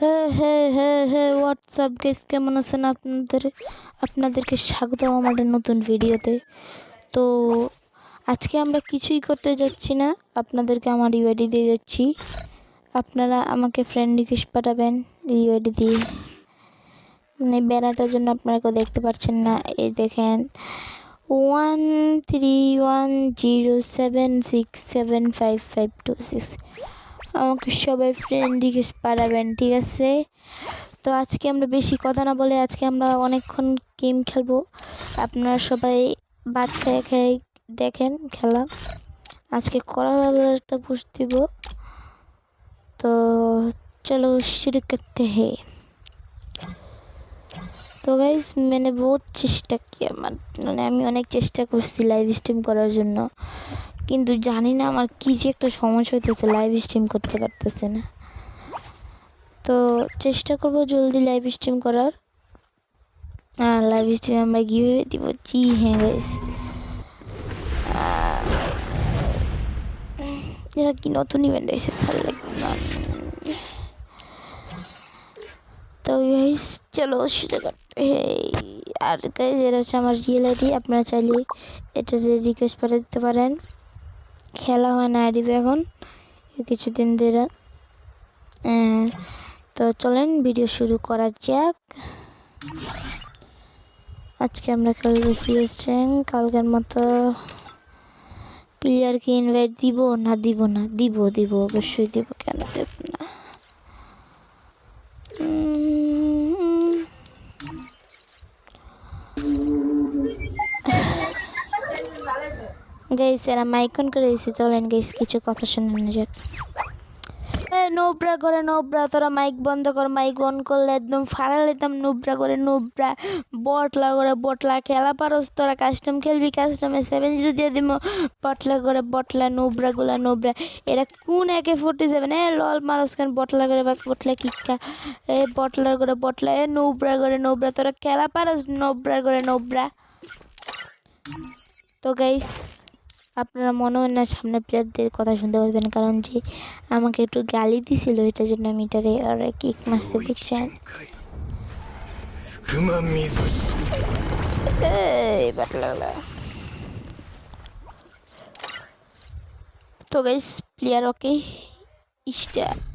হ্যাঁ হ্যাঁ হ্যাঁ হ্যাঁ হোয়াটসঅ্যাপ গাইস, কেমন আছেন? আপনাদেরকে স্বাগতম আমাদের নতুন ভিডিওতে। তো আজকে আমরা কিছুই করতে যাচ্ছি না, আপনাদেরকে আমার ইউআইডি দিয়ে যাচ্ছি। আপনারা আমাকে ফ্রেন্ড রিকোয়েস্ট পাঠাবেন ইউআইডি দিয়ে। মানে বেড়াটার জন্য আপনারা কেউ দেখতে পাচ্ছেন না, এই দেখেন 131076755526। আমাকে সবাই ফ্রেন্ড রিকোয়েস্ট পাঠাবেন, ঠিক আছে? তো আজকে আমরা বেশি কথা না বলে আজকে আমরা অনেকক্ষণ গেম খেলবো। আপনারা সবাই ভাত খেয়ে খেয়ে দেখেন খেলা। আজকে একটা পুষ দিব। তো চলো শুরু করতে হে। তো গাইস মানে বহুত চেষ্টা কি আমার, মানে আমি অনেক চেষ্টা করছি লাইভ স্ট্রিম করার জন্য, কিন্তু জানি না আমার কি যে একটা সমস্যা হইতেছে, লাইভ স্ট্রিম করতে পারতেছে না। তো চেষ্টা করব জলদি লাইভ স্ট্রিম করার। লাইভ স্ট্রিম আমরা গিয়ে দিব। জি হ্যাঁ গাইস, এরা কি নতুন ইভেন্ট এসে ছাড় লাগবে না। তো গাইস চলো শুরু করতে। আর গাইস এটা হচ্ছে আমার রিয়েল আইডি, আপনারা চাইলে এটাতে রিকোয়েস্ট পাঠিয়ে দিতে পারেন। খেলা হয় না আইডিতে এখন কিছুদিন ধরে। তো চলেন ভিডিও শুরু করা যাক। আজকে আমরা খেলবো সিএস র্যাঙ্ক। কালকের মতো প্লেয়ারকে ইনভাইট দিব না? দিব অবশ্যই দিব, কেন দেব না। গাইস এরা মাইক অন করে দিয়েছে, চলেন গাইস কিছু কথা শুনে যাক। নোবরা করে নোবরা, তোরা মাইক বন্ধ কর। মাইক অন করলে একদম ফাড়া লেতাম। নোবরা করে নোবরা, বটলা করে বটলা। খেলা পারস তোরা, কাস্টম খেলবি কাস্টমে 7-0 দিয়ে দিব। বটলা করে বটলা, নোবরা গুলা নোবরা। এরা কোন AK-47? লল মারস কেন? বটলা করে বটলা কিক্কা। বটলার করে বটলা, নোবরা করে নোবরা। তোরা খেলা পারস? নোবরা করে নোবরা। তো গাইস আপনারা মনে হয় না সামনে প্লেয়ারদের কথা শুনতে পারবেন, কারণ যে আমাকে একটু গালি দিছিল, এটার জন্য আমি এটারে আর কিক মারতে, বুঝছেন? তো গাইস প্লেয়ার ওকে স্টার্ট।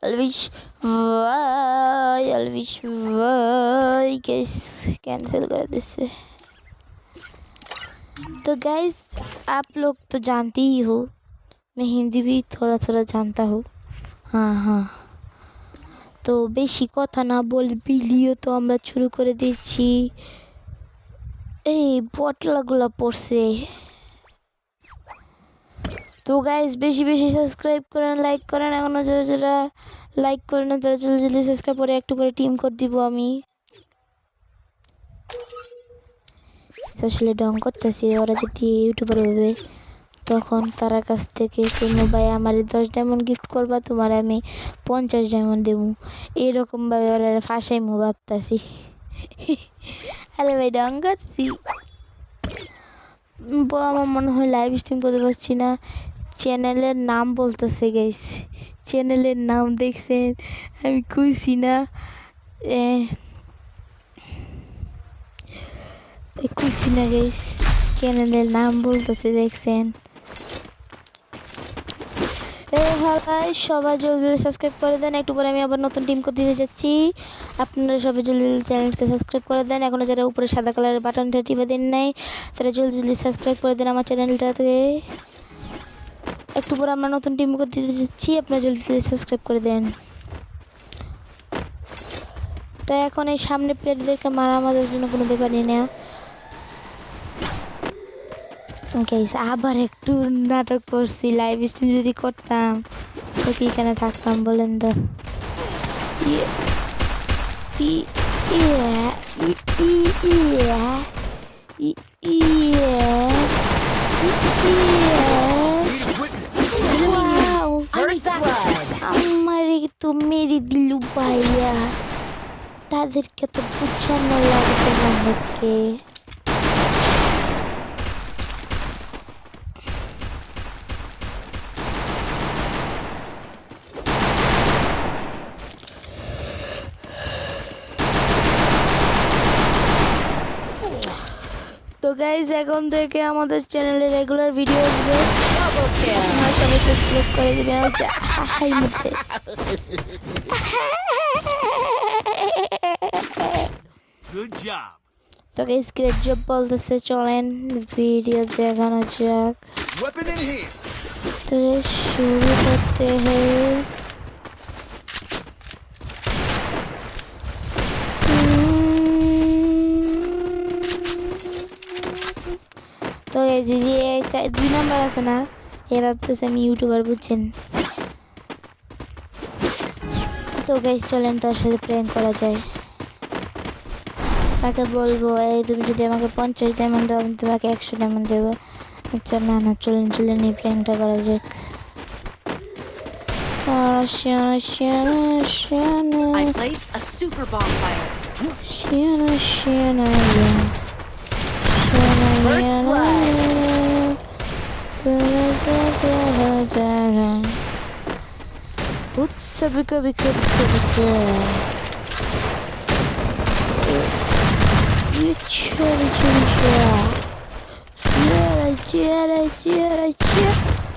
অলভিশ ভাই গাইস कैंसिल कर दिसे। तो गाइस आप लोग तो जानते ही हो, मैं हिंदी भी थोड़ा थोड़ा जानता हूँ। हाँ, তো বেশি কথা না বল, ভিডিও তো আমরা শুরু করে দিচ্ছি। এই বটলাগুলো পড়ছে। তো গাইস বেশি বেশি সাবস্ক্রাইব করেন, লাইক করেন। এখনো যারা লাইক করেন না তারা জলদি সাবস্ক্রাইব করে একটু করে টিম কোড দিব আমি। আসলে ডং করতেছি, ওরা যদি ইউটিউবার হবে তখন তার কাছ থেকে কোনো ভাই আমার 10 ডায়মন্ড গিফট করবা, তোমার আমি 50 ডায়মন্ড দেবো, এরকমভাবে ওরা ফাঁসাইমো ভাবতাছি। আরে ভাই ডং করছি। আমার মনে হয় লাইভ স্ট্রিম করতে পারছি না। চ্যানেলের নাম বলতেছে গাইস, চ্যানেলের নাম দেখছেন? আমি খুশি না, খুশি না গাইস, চ্যানেলের নাম বলতেছে দেখছেন? ভাই সবাই জলদি সাবস্ক্রাইব করে দেন, একটু পরে আমি আবার নতুন টিম কোড দিতে যাচ্ছি। আপনারা সবাই জলদি চ্যানেলকে সাবস্ক্রাইব করে দেন। এখনো যারা উপরে সাদা কালারের বাটনটা টিপে দেন নাই তারা জলদি সাবস্ক্রাইব করে দেন আমার চ্যানেলটাতে। একটু পরে আমরা নতুন টিম কোড দিতে যাচ্ছি, আপনারা জলদি সাবস্ক্রাইব করে দেন। তো এখন এই সামনে প্লেয়ারদেরকে মারা আমাদের জন্য কোনো ব্যাপারই না। গাইস আবার একটু নাটক করছি, লাইভ স্ট্রিম যদি করতাম তো কি এখানে থাকতাম বলেন তো? আমারে তো মেরে দিল ভাইয়া, তাদেরকে তো বুঝানো লাগবে না হচ্ছে। তো গাইজ এখন থেকে আমাদের চ্যানেলে রেগুলার ভিডিও আসবে, আপনারা সবাই সাবস্ক্রাইব করে দিবেন। হাই মধ্যে Good job. তো গাইজ গ্রেট জব বলতেছে, চলেন ভিডিও দেখানো যাক। Weapon in hand. तो ये शुरू करते हैं। তো এই যে দুই নাম্বার আছে না, এ ভাবতেছে আমি ইউটিউবার, বুঝছেন? তো গাইস চলেন তার সাথে প্র্যাঙ্ক করা যায়। তাকে বলবো, এই তুমি যদি আমাকে 50 ডায়মন্ড দাও আমি তোমাকে 100 ডায়মন্ড দেবো। আচ্ছা না না, চলেন চলেন এই প্র্যাঙ্কটা করা যাক। I place a super bonfire. First blood. सभी कभी कभी कभी ये छोरी छोरी चेरा चेरा चेरा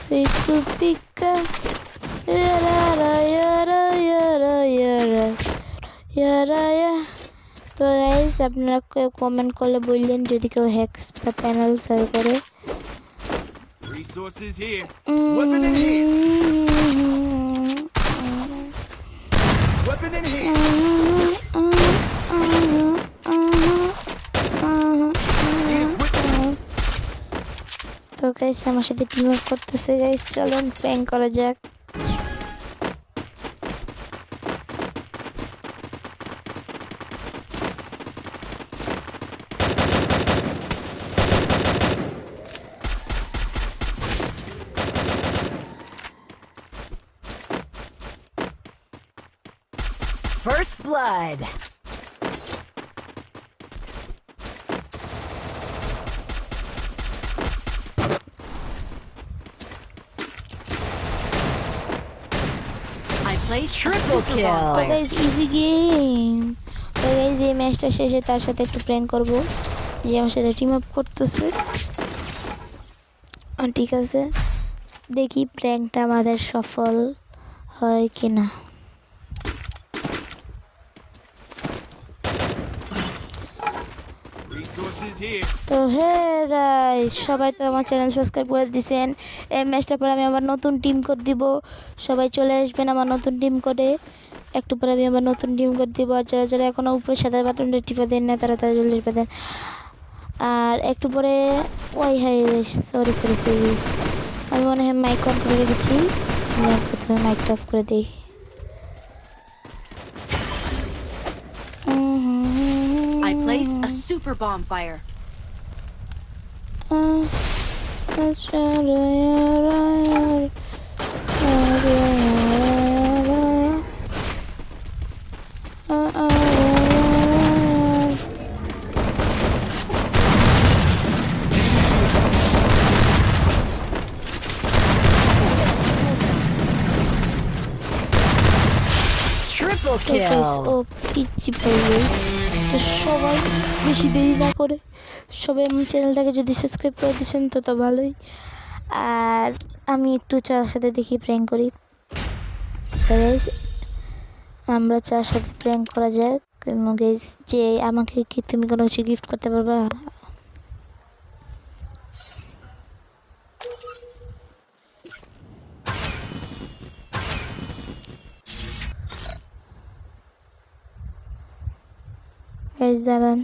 पिकू पिका यारा यारा यारा यारा यारा या। তো গাইস আপনারা কমেন্ট করলে বললেন যদি কেউ হ্যাকস বা প্যানেল সেল করে। Resources here. Weapon in hand. Weapon in hand. তো গাইস আমার সাথে টিম আপ করতেছে, গাইস চলেন প্র্যাঙ্ক করা যাক। First blood. I place triple তো kill. Guys easy game. তো গাইস এই ম্যাচটা শেষে তার সাথে একটু প্র্যাঙ্ক করব, যে আমার সাথে টিম আপ করতেছে। ঠিক আছে, দেখি প্র্যাঙ্কটা আমাদের সফল হয় কিনা। Resources here. তো হে গাইস, সবাই তো আমার চ্যানেল সাবস্ক্রাইব করে দিয়েছেন। এই ম্যাচটা পরে আমি আবার নতুন টিম কোড দিব, সবাই চলে আসবেন আমার নতুন টিম কোডে। একটু পরে আমি আবার নতুন টিম কোড দিব, আর যারা যারা এখনও উপরে সাদা বাটনটা টিপে দেন না তারা তারা জলদি টিপে দেন। আর একটু পরে ওই হাই, সরি সরি সরি, আমি মনে হয় মাইক অন করে রেখেছি, আমি প্রথমে মাইকটা অফ করে দিই। I place a super bonfire. Triple kill. ও পিচ্ছি পড়বে। তো সবাই বেশি দেরি না করে সবাই আমার চ্যানেলটাকে যদি সাবস্ক্রাইব করে দিয়েছেন তো তো ভালোই। আর আমি একটু চার সাথে দেখি প্র্যাঙ্ক করি। আমরা চার সাথে প্র্যাঙ্ক করা যাক। যে আমাকে কি তুমি কোনো কিছু গিফট করতে পারবা? দাঁড়ান,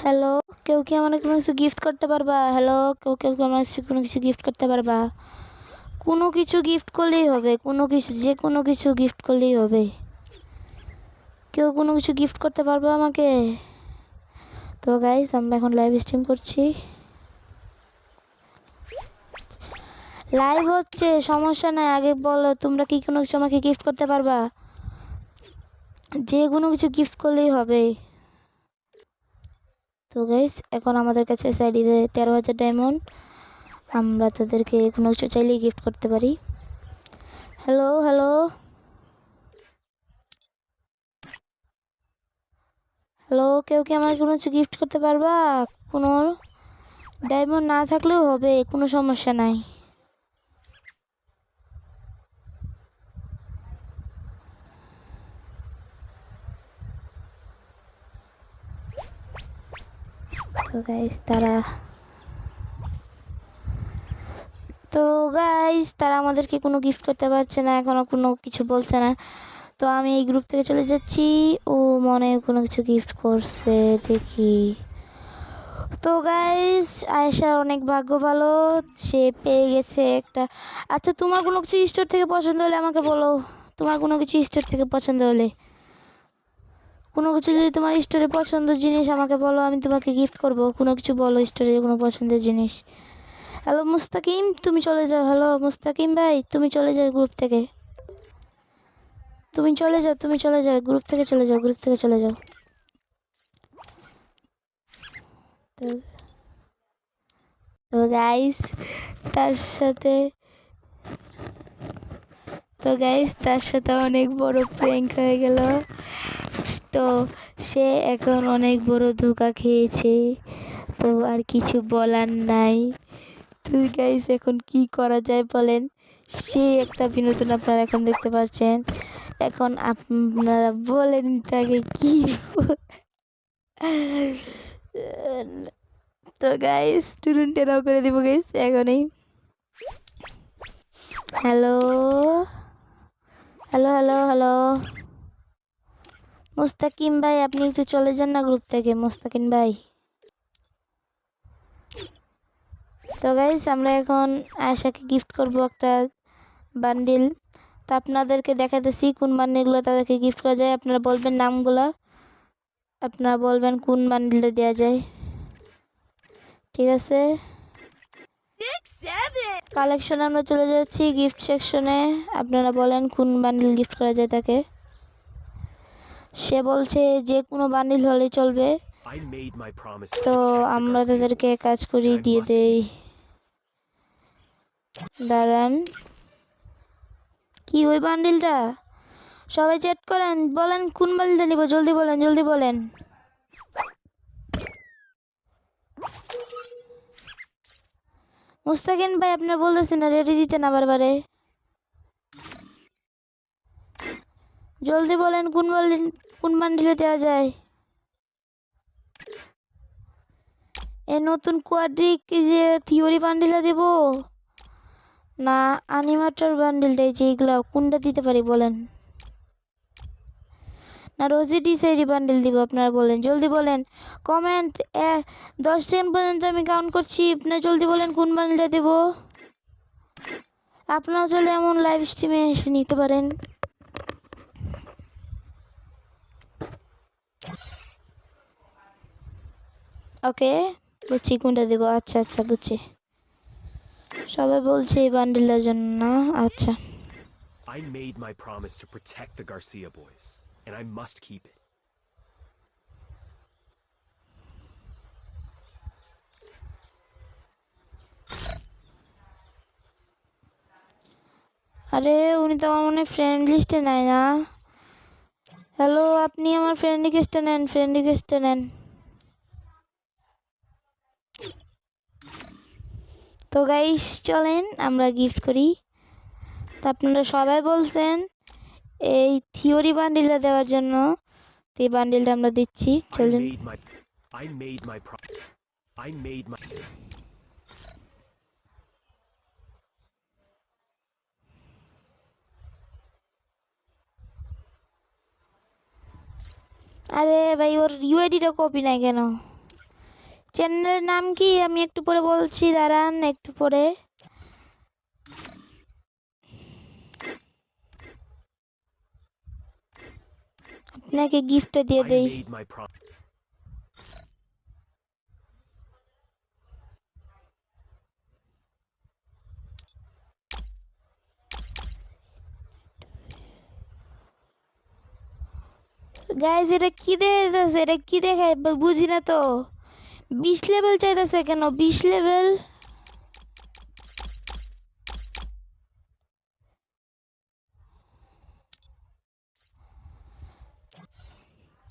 হ্যালো, কেউ কি আমার কোনো কিছু গিফট করতে পারবা? হ্যালো, কেউ কেউ কি আমার কোনো কিছু গিফট করতে পারবা? কোনো কিছু গিফট করলেই হবে, কোনো কিছু, যে কোনো কিছু গিফট করলেই হবে। কেউ কোনো কিছু গিফট করতে পারবে আমাকে? তো গাইস আমরা এখন লাইভ স্ট্রিম করছি, লাইভ হচ্ছে, সমস্যা নাই। আগে বলো তোমরা কি কোনো কিছু আমাকে গিফট করতে পারবা? যে কোনো কিছু গিফট করলেই হবে। তো গাইস এখন আমাদের কাছে সাইডে 13,000 ডায়মন্ড, আমরা তাদেরকে কোনো কিছু চাইলেই গিফট করতে পারি। হ্যালো হ্যালো হ্যালো, কেউ কি আমার কোনো কিছু গিফট করতে পারবা? কোনো ডায়মন্ড না থাকলেও হবে, কোনো সমস্যা নাই। তো গাইস তারা আমাদেরকে কোনো গিফট করতে পারছে না, এখনো কোনো কিছু বলছে না। তো আমি এই গ্রুপ থেকে চলে যাচ্ছি। ও মনে হয় কোনো কিছু গিফট করছে, দেখি। তো গাইস আয়েশার অনেক ভাগ্য ভালো, সে পেয়ে গেছে একটা। আচ্ছা, তোমার কোনো কিছু স্টোর থেকে পছন্দ হলে আমাকে বলো। তোমার কোনো কিছু স্টোর থেকে পছন্দ হলে, কোনো কিছু যদি তোমার স্টোরে পছন্দের জিনিস আমাকে বলো, আমি তোমাকে গিফট করব। কোনো কিছু বলো, স্টোরে কোনো পছন্দের জিনিস। হ্যালো মুস্তাকিম, তুমি চলে যাও। হ্যালো মুস্তাকিম ভাই, তুমি চলে যাও গ্রুপ থেকে। তুমি চলে যাও গ্রুপ থেকে, চলে যাও। তো তো গাইস তার সাথে তার সাথে অনেক বড় প্র্যাঙ্ক হয়ে গেল। তো সে এখন অনেক বড় ধোঁকা খেয়েছে, তো আর কিছু বলার নাই। তো গাইস এখন কি করা যায় বলেন? সে একটা বিনোদন আপনারা এখন দেখতে পাচ্ছেন। এখন আপনারা বলেন তাকে কি তো গাইস টুরুন টেরাও করে দিব গাইস এখনই। হ্যালো হ্যালো হ্যালো হ্যালো মুস্তাকিম ভাই, আপনি একটু চলে যান না গ্রুপ থেকে, মুস্তাকিম ভাই। তো গাইস আমরা এখন আয়েশাকে গিফট করব একটা বান্ডিল। তো আপনাদেরকে দেখাতেছি কোন বান্ডিলগুলো তাদেরকে গিফট করা যায়। আপনারা বলবেন নামগুলো, আপনারা বলবেন কোন বান্ডিলটা দেওয়া যায়, ঠিক আছে? কালেকশনে আমরা চলে যাচ্ছি, গিফট সেকশনে। আপনারা বলেন কোন বান্ডিল গিফট করা যায় তাকে। সে বলছে যে কোনো বান্ডিল হলে চলবে। I made my promise তো to protect the আমরা Garcia তাদেরকে boys, কাজ করি and I দিয়ে must দেই। keep দাঁড়ান, কি ওই বান্ডিলটা? সবাই চ্যাট করেন, বলেন কোন বান্ডিলটা নিব, জলদি বলেন। মুস্তাকিন ভাই আপনারা বলতেছেন না রেডি দিতে না বারবারে, জলদি বলেন কোন বান্ডিলে দেওয়া যায়। এই নতুন কোয়াড্রিক যে থিওরি বান্ডিলে দেব না অ্যানিমেটর বান্ডিলটাই, যে এইগুলো কোনটা দিতে পারি বলেন, না রোজি ডিসাইডি বান্ডিল দিব? আপনারা বলেন, জলদি বলেন। কমেন্ট 10 সেকেন্ড পর্যন্ত আমি কাউন্ট করছি, আপনারা জলদি বলেন কোন বান্ডিলটা দেব। আপনারা চলে এমন লাইভ স্ট্রিমে এসে নিতে পারেন। ওকে বুঝছি কোনটা দেবো। আচ্ছা বুঝছি, সবাই বলছে এই বান্ডিলটার জন্য না। আচ্ছা I made my promise to protect the Garcia boys, and I must keep it. আরে উনি তো আমার মনে হয় ফ্রেন্ড লিস্টে নাই না। হ্যালো, আপনি আমার ফ্রেন্ড রিকোয়েস্টটা নেন। তো গাইস চলেন আমরা গিফট করি। তো আপনারা সবাই বলছেন এই থিওরি বান্ডিলটা দেওয়ার জন্য, তো এই বান্ডিলটা আমরা দিচ্ছি, চলুন। I made my promise. I made my. আরে ভাই ওর ইউআইডিটা কপি নাই কেন? চ্যানেলের নাম কি আমি একটু পরে বলছি, দাঁড়ান একটু পরে। আপনাকে গিফটটা দিয়ে I দেই। made my promise. গাইস এটা কি দেখাইতেছে, এটা কি দেখায় বুঝি না তো। 20 লেভেল চাইতেছে কেন? 20 লেভেল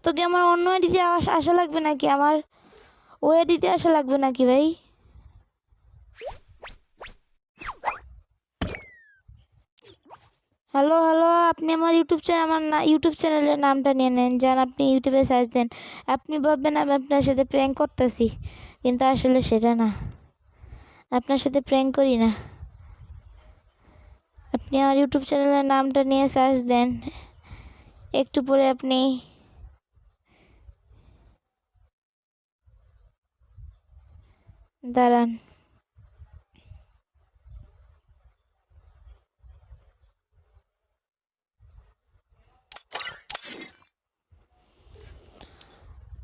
তো কি আমার অন্য আইডিতে আসা লাগবে নাকি, আমার ওই আইডিতে আসা লাগবে নাকি ভাই? হ্যালো হ্যালো, আপনি আমার ইউটিউব চ্যানেল, আমার ইউটিউব চ্যানেলের নামটা নিয়ে নেন, যান আপনি ইউটিউবে সার্চ দেন। আপনি ভাববেন আমি আপনার সাথে প্র্যাঙ্ক করতেছি, কিন্তু আসলে সেটা না, আপনার সাথে প্র্যাঙ্ক করি না। আপনি আমার ইউটিউব চ্যানেলের নামটা নিয়ে সার্চ দেন, একটু পরে আপনি দাঁড়ান।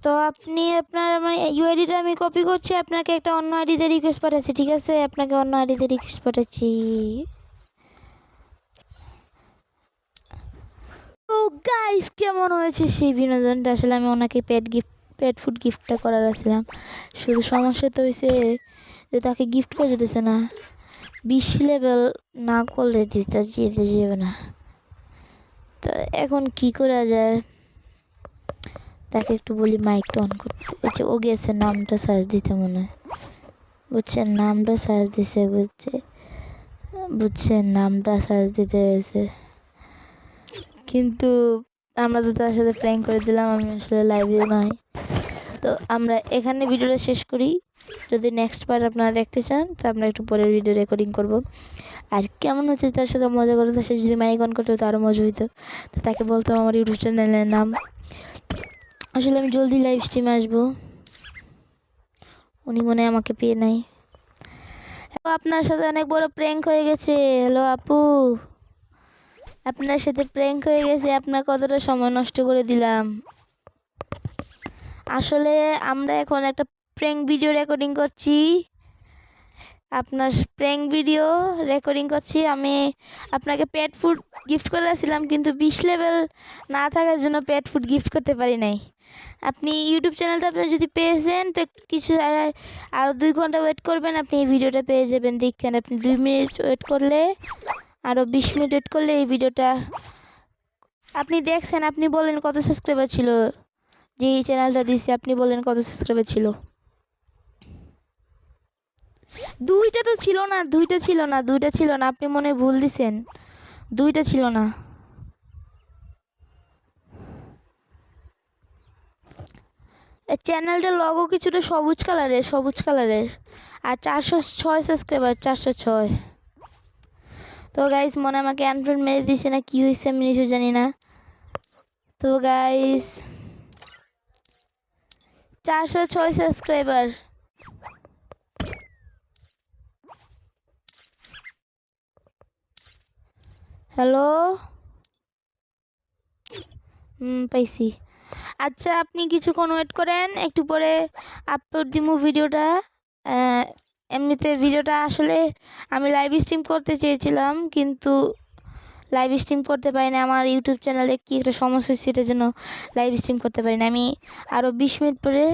তো আপনি আপনার মানে ইউআইডিটা আমি কপি করছি, আপনাকে একটা অন্য আইডিতে রিকোয়েস্ট পাঠাচ্ছি, ঠিক আছে? আপনাকে অন্য আইডিতে রিকোয়েস্ট পাঠাচ্ছি। তো গাইস, কেমন হয়েছে সেই বিনোদনটা? আসলে আমি ওনাকে পেট ফুড গিফটটা করার আসছিলাম, শুধু সমস্যা তো হয়েছে যে তাকে গিফট করে যেতেছে না, 20 লেভেল না করলে দিতে যেতে যাবে না। তো এখন কি করা যায়? তাকে একটু বলি মাইকটা অন করতে। আচ্ছা, ও গেছে নামটা সার্চ দিতে মনে হয়, বুঝছেন? নামটা সার্চ দিছে, বুঝছেন নামটা সার্চ দিতে গেছে, কিন্তু আমরা তো তার সাথে প্র্যাঙ্ক করে দিলাম। আমি আসলে লাইভে নয়। তো আমরা এখানে ভিডিওটা শেষ করি। যদি নেক্সট পার্ট আপনারা দেখতে চান তো আমরা একটু পরের ভিডিও রেকর্ডিং করব। আর কেমন হচ্ছে তার সাথে মজা করে, তার সাথে যদি মাইক অন করতে হতো আরও মজা হইতো। তো তাকে বলতাম আমার ইউটিউব চ্যানেলের নাম। আসলে আমি জলদি লাইভ স্ট্রিমে আসবো, উনি মনে হয় আমাকে পেয়ে নাই। আপনার সাথে অনেক বড় প্র্যাঙ্ক হয়ে গেছে। হ্যালো আপু, আপনার সাথে প্র্যাঙ্ক হয়ে গেছে, আপনার কতটা সময় নষ্ট করে দিলাম। আসলে আমরা এখন একটা প্র্যাঙ্ক ভিডিও রেকর্ডিং করছি, আপনার প্র্যাঙ্ক ভিডিও রেকর্ডিং করছি। আমি আপনাকে পেট ফুড গিফট করেছিলাম, কিন্তু 20 লেভেল না থাকার জন্য পেট ফুড গিফট করতে পারি নাই। আপনি ইউটিউব চ্যানেলটা আপনি যদি পেয়েছেন তো কিছু আরও 2 ঘন্টা ওয়েট করবেন, আপনি এই ভিডিওটা পেয়ে যাবেন। দেখেন, আপনি 2 মিনিট ওয়েট করলে, আরও 20 মিনিট ওয়েট করলে এই ভিডিওটা আপনি দেখছেন। আপনি বলেন কত সাবস্ক্রাইবার ছিল, যে এই চ্যানেলটা দিছে, আপনি বলেন কত সাবস্ক্রাইবার ছিল? 2টা তো ছিল না, 2টা ছিল না, 2টা ছিল না, আপনি মনে হয় ভুল দিছেন। 2টা ছিল না। চ্যানেলটার লগো কিছুটা সবুজ কালারের, সবুজ কালারের। আর 406 সাবস্ক্রাইবার, 406। তো গাইস, মনে আমাকে আনফ্রেন্ড মেরে দিছে না কি হয়েছে আমি নিজেও জানি না। তো গাইস, 406 সাবস্ক্রাইবার। হ্যালো, পাইছি। আচ্ছা, আপনি কিছুক্ষণ ওয়েট করেন, একটু পরে আপলোড দিমু ভিডিওটা। এমনিতে ভিডিওটা আসলে আমি লাইভ স্ট্রিম করতে চেয়েছিলাম, কিন্তু লাইভ স্ট্রিম করতে পারি না। আমার ইউটিউব চ্যানেলে কি একটা সমস্যা হচ্ছে, সেটার জন্য লাইভ স্ট্রিম করতে পারি না। আমি আরও 20 মিনিট পরে,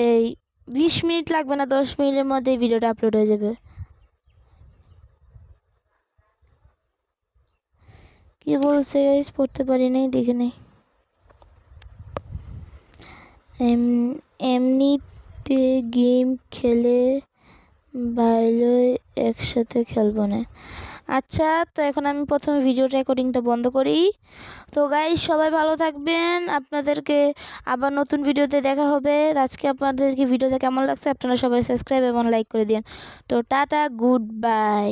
এই 20 মিনিট লাগবে না, 10 মিনিটের মধ্যে ভিডিওটা আপলোড হয়ে যাবে। কি বলছে গাইস, পড়তে পারি নাই, দেখে নেই। এমনিতে গেম খেলে ভালো, একসাথে খেলবো না। আচ্ছা, তো এখন আমি প্রথমে ভিডিও রেকর্ডিংটা বন্ধ করি। তো গাইস, সবাই ভালো থাকবেন, আপনাদেরকে আবার নতুন ভিডিওতে দেখা হবে। আজকে আপনাদেরকে ভিডিওটা কেমন লাগছে আপনারা সবাই সাবস্ক্রাইব এবং লাইক করে দিন। তো টাটা, গুড বাই।